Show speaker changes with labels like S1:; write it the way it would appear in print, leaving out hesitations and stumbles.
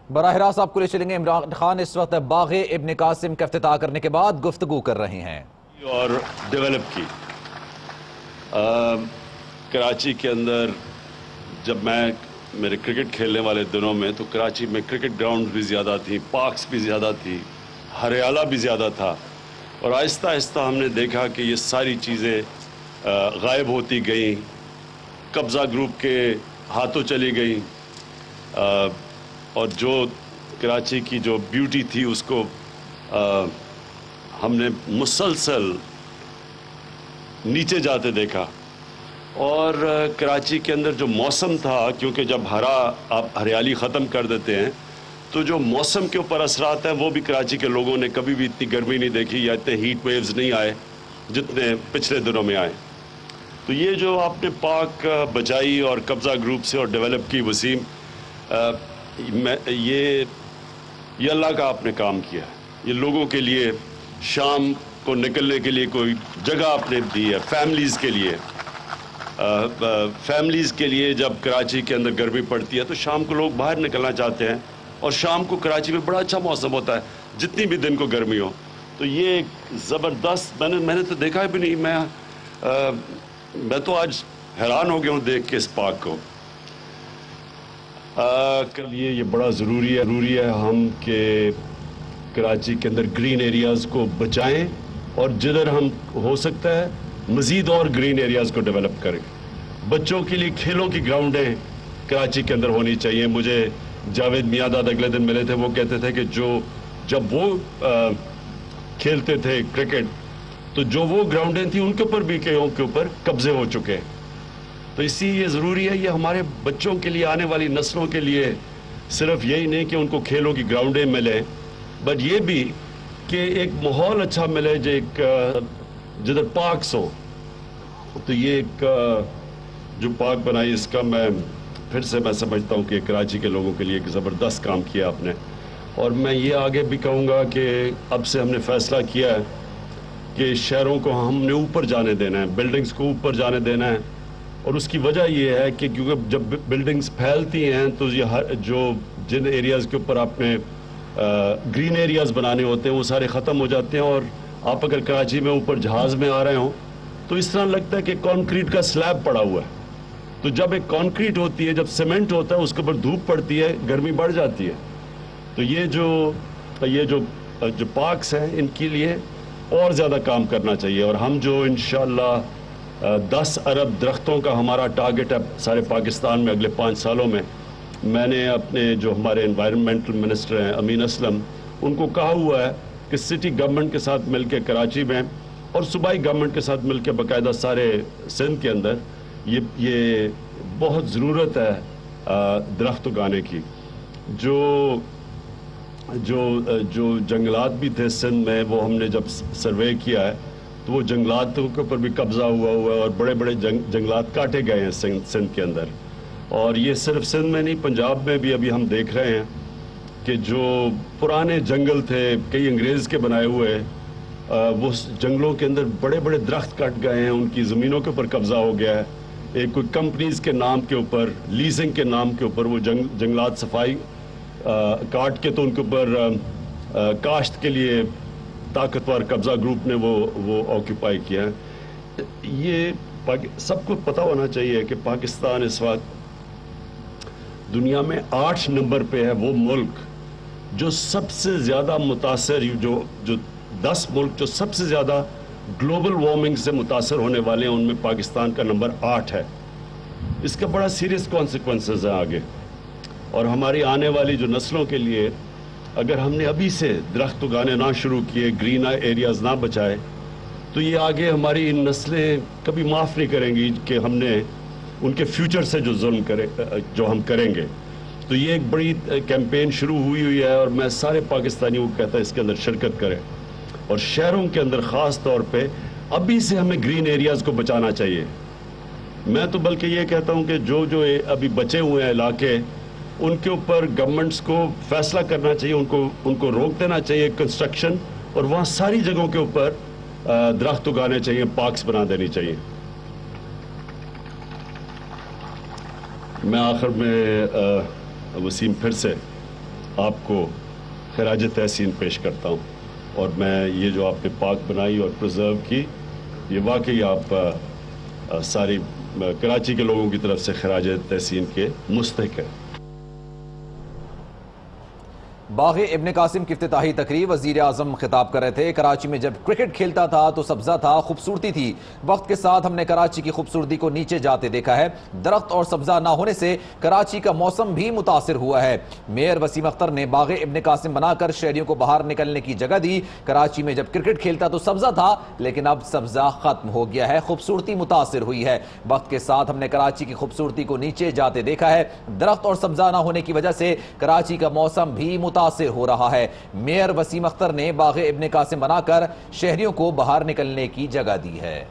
S1: براہ راست آپ کو لے چلیں گے۔ عمران خان اس وقت باغ ابن قاسم کا افتتاح کرنے کے بعد گفتگو کر رہے ہیں
S2: اور ڈیولپ کی کراچی کے اندر جب میں میرے کرکٹ کھیلنے والے دنوں میں تو کراچی میں کرکٹ گراؤنڈ بھی زیادہ تھی، پارکس بھی زیادہ تھی، ہریالہ بھی زیادہ تھا، اور آہستہ آہستہ ہم نے دیکھا کہ یہ ساری چیزیں غائب ہوتی گئیں، قبضہ گروپ کے ہاتھوں چلی گئیں، اور جو کراچی کی جو بیوٹی تھی اس کو ہم نے مسلسل نیچے جاتے دیکھا۔ اور کراچی کے اندر جو موسم تھا، کیونکہ جب آپ ہریالی ختم کر دیتے ہیں تو جو موسم کے اوپر اثرات ہیں وہ بھی کراچی کے لوگوں نے کبھی بھی اتنی گرمی نہیں دیکھی یا اتنے ہیٹ ویوز نہیں آئے جتنے پچھلے دنوں میں آئے۔ تو یہ جو آپ نے پاک بچائی اور قبضہ گروپ سے اور ڈیولپ کی وسیم، یہ اللہ کا آپ نے کام کیا ہے۔ یہ لوگوں کے لیے شام کو نکلنے کے لیے کوئی جگہ آپ نے دی ہے، فیملیز کے لیے جب کراچی کے اندر گرمی پڑتی ہے تو شام کو لوگ باہر نکلنا چاہتے ہیں، اور شام کو کراچی میں بڑا اچھا موسم ہوتا ہے جتنی بھی دن کو گرمی ہو۔ تو یہ ایک زبردست، میں نے تو دیکھا بھی نہیں، میں تو آج حیران ہو گیا ہوں دیکھ کے اس پارک کو۔ یہ بڑا ضروری ہے ہم کہ کراچی کے اندر گرین ایریاز کو بچائیں، اور جدھر ہم ہو سکتا ہے مزید اور گرین ایریاز کو ڈیولپ کریں۔ بچوں کے لیے کھیلوں کی گراؤنڈیں کراچی کے اندر ہونی چاہیے۔ مجھے جاوید میاں اگلے دن ملے تھے، وہ کہتے تھے کہ جب وہ کھیلتے تھے کرکٹ تو جو وہ گراؤنڈیں تھیں ان کے اوپر بھی کئیوں کے اوپر قبضے ہو چکے ہیں۔ تو اسی یہ ضروری ہے، یہ ہمارے بچوں کے لیے، آنے والی نسلوں کے لیے صرف یہی نہیں کہ ان کو کھیلوں کی گراؤنڈیں ملیں، بٹ یہ بھی کہ ایک ماحول اچھا ملے جدھر پارکس ہو۔ تو یہ ایک جو پارک بنائی، اس کا میں سمجھتا ہوں کہ کراچی کے لوگوں کے لیے ایک زبردست کام کیا آپ نے۔ اور میں یہ آگے بھی کہوں گا کہ اب سے ہم نے فیصلہ کیا ہے کہ شہروں کو ہم نے اوپر جانے دینا ہے، بلڈنگز کو اوپر جانے دینا ہے، اور اس کی وجہ یہ ہے کہ کیونکہ جب بلڈنگز پھیلتی ہیں تو جن ایریاز کے اوپر آپ نے گرین ایریاز بنانے ہوتے ہیں وہ سارے ختم ہو جاتے ہیں، اور آپ اگر کراچی میں اوپر جہاز میں آ رہے ہوں تو اس طرح لگتا ہے کہ کانکریٹ کا سلیب پڑا ہوا ہے۔ تو جب ایک کانکریٹ ہوتی ہے، جب سیمنٹ ہوتا ہے، اس کے اوپر دھوپ پڑتی ہے، گرمی بڑھ جاتی ہے۔ تو یہ جو پارکس ہیں ان کے لیے اور زیادہ کام کرنا چاہیے، اور ہم جو انشاءاللہ 10 ارب درختوں کا ہمارا ٹارگٹ ہے سارے پاکستان میں اگلے 5 سالوں میں نے اپنے جو ہمارے انوائرمنٹل منسٹر ہیں امین اسلم، ان کو کہا ہوا ہے کہ سٹی گورنمنٹ کے ساتھ مل کے کراچی میں اور صوبائی گورنمنٹ کے ساتھ مل کے باقاعدہ سارے سندھ کے اندر یہ بہت ضرورت ہے درخت اگانے کی۔ جو جنگلات بھی تھے سندھ میں، وہ ہم نے جب سروے کیا ہے تو وہ جنگلاتوں کے اوپر بھی قبضہ ہوا ہے، اور بڑے بڑے جنگلات کاٹے گئے ہیں سندھ کے اندر۔ اور یہ صرف سندھ میں نہیں، پنجاب میں بھی ابھی ہم دیکھ رہے ہیں کہ جو پرانے جنگل تھے کئی انگریز کے بنائے ہوئے، وہ جنگلوں کے اندر بڑے بڑے درخت کٹ گئے ہیں، ان کی زمینوں کے اوپر قبضہ ہو گیا ہے۔ کوئی کمپنیز کے نام کے اوپر، لیزنگ کے نام کے اوپر وہ جنگلات صفائی کاٹ کے تو ان کے اوپر کاشت کے لیے طاقتور قبضہ گروپ نے وہ آکیوپائی کیا ہے۔ یہ سب کو پتہ ہونا چاہیے کہ پاکستان اس وقت دنیا میں 8 نمبر پہ ہے وہ ملک جو سب سے زیادہ متاثر، جو 10 ملک جو سب سے زیادہ گلوبل وارمنگ سے متاثر ہونے والے ہیں، ان میں پاکستان کا نمبر 8 ہے۔ اس کا بڑا سیریس کانسیکوینسز ہیں آگے، اور ہماری آنے والی جو نسلوں کے لیے اگر ہم نے ابھی سے درخت اگانے نہ شروع کیے، گرین ایریاز نہ بچائے، تو یہ آگے ہماری نسلیں کبھی معاف نہیں کریں گی کہ ہم نے ان کے فیوچر سے جو ہم کریں گے۔ تو یہ ایک بڑی کیمپین شروع ہوئی ہے، اور میں سارے پاکستانیوں کو کہتا ہے اس کے اندر شرکت کریں، اور شہروں کے اندر خاص طور پہ ابھی سے ہمیں گرین ایریاز کو بچانا چاہیے۔ میں تو بلکہ یہ کہتا ہوں کہ جو ابھی بچے ہوئے ہیں علاقے، ان کے اوپر گورنمنٹس کو فیصلہ کرنا چاہیے، ان کو روک دینا چاہیے کنسٹرکشن، اور وہاں ساری جگہوں کے اوپر درخت اگانے چاہیے، پارکس بنا دینی چاہیے۔ میں آخر میں وسیم پھر سے آپ کو خراج تحسین پیش کرتا ہوں اور میں یہ جو آپ نے پارک بنائی اور پرزرو کی یہ واقعی آپ ساری کراچی کے لوگوں کی طرف سے خراج تحسین کے مستحق ہے۔
S1: باغ ابن قاسم کی افتتاحی تقریب وزیر اعظم خطاب کر رہے تھے۔ کراچی میں جب کرکٹ کھیلتا تھا تو سبزہ تھا، خوبصورتی تھی۔ وقت کے ساتھ ہم نے کراچی کی خوبصورتی کو نیچے جاتے دیکھا ہے۔ درخت اور سبزہ نہ ہونے سے کراچی کا موسم بھی متاثر ہوا ہے۔ میئر وسیم اختر نے باغ ابن قاسم بنا کر شہریوں کو باہر نکلنے کی جگہ دی۔ کراچی میں جب کرکٹ کھیلتا تو سبزہ تھا، لیکن اب سبزہ ختم ہو گیا ہے، خوبصورتی متاثر ہوئی ہے۔ وقت کے ساتھ ہم نے کراچی کی خوبصورتی کو نیچے جاتے دیکھا ہے۔ درخت اور سبزہ نہ ہونے کی وجہ سے کراچی کا موسم بھی متاثر ہو رہا ہے۔ میئر وسیم اختر نے باغ ابن قاسم بنا کر شہریوں کو باہر نکلنے کی جگہ دی ہے۔